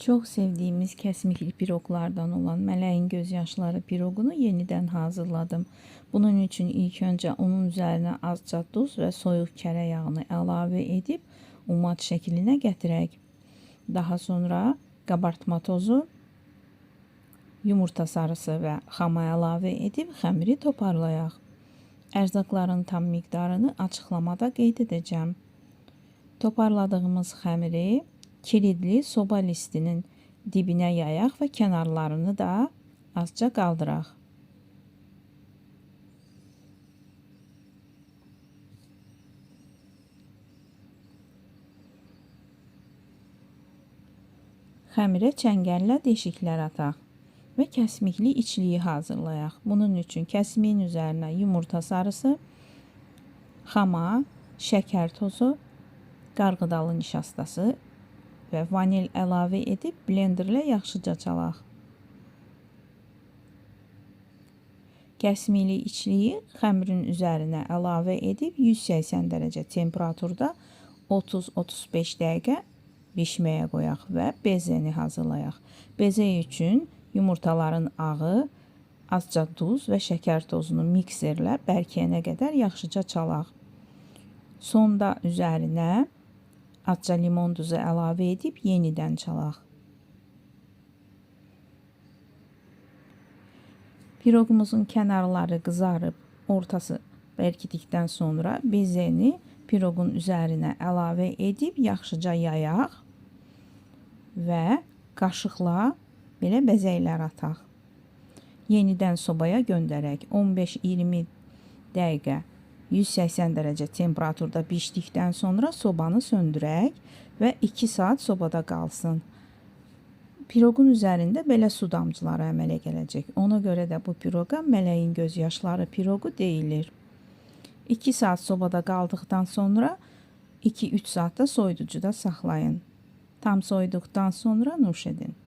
Çok sevdiğimiz kesmikli piroglardan olan meleğin gözyaşları pirogunu yeniden hazırladım. Bunun için ilk önce onun üzerine azca tuz ve soyuq kərə yağını əlavə edib umat şəklinə gətirək. Daha sonra qabartma tozu, yumurta sarısı və xama əlavə edib xəmiri toparlayaq. Ərzaqların tam miqdarını açıqlamada qeyd edəcəm. Toparladığımız xəmiri kilidli soba listinin dibinə yayaq və kənarlarını da azca qaldıraq. Xəmirə çəngəllə deşiklər ataq və kəsmikli içliyi hazırlayaq. Bunun üçün kəsmiyin üzərinə yumurta sarısı, xama, şəkər tozu, qarğıdalı nişastası və vanil əlavə edib blenderlə yaxşıca çalaq. Kəsmikli içliyi xəmirin üzərinə əlavə edib 180 dərəcə temperaturda 30-35 dəqiqə bişməyə qoyaq və bezəni hazırlayaq. Bezə üçün yumurtaların ağı, azca duz və şəkər tozunu mikserlə bərkiyənə qədər yaxşıca çalaq. Sonda üzərinə azca limon duzu əlavə edib yenidən çalaq. Piroqumuzun kənarları qızarıb, ortası bərkidikdən sonra bezəni piroqun üzərinə əlavə edib yaxşıca yayaq və qaşıqla belə bəzəklər ataq. Yenidən sobaya göndərək. 15-20 dəqiqə 180 dərəcə temperaturda bişdikdən sonra sobanı söndürək və 2 saat sobada qalsın. Piroqun üzərində belə su damcıları əmələ gələcək. Ona görə də bu piroqa mələyin gözyaşları piroqu deyilir. 2 saat sobada qaldıqdan sonra 2-3 saat da soyuducuda saxlayın. Tam soyuduqdan sonra nuş edin.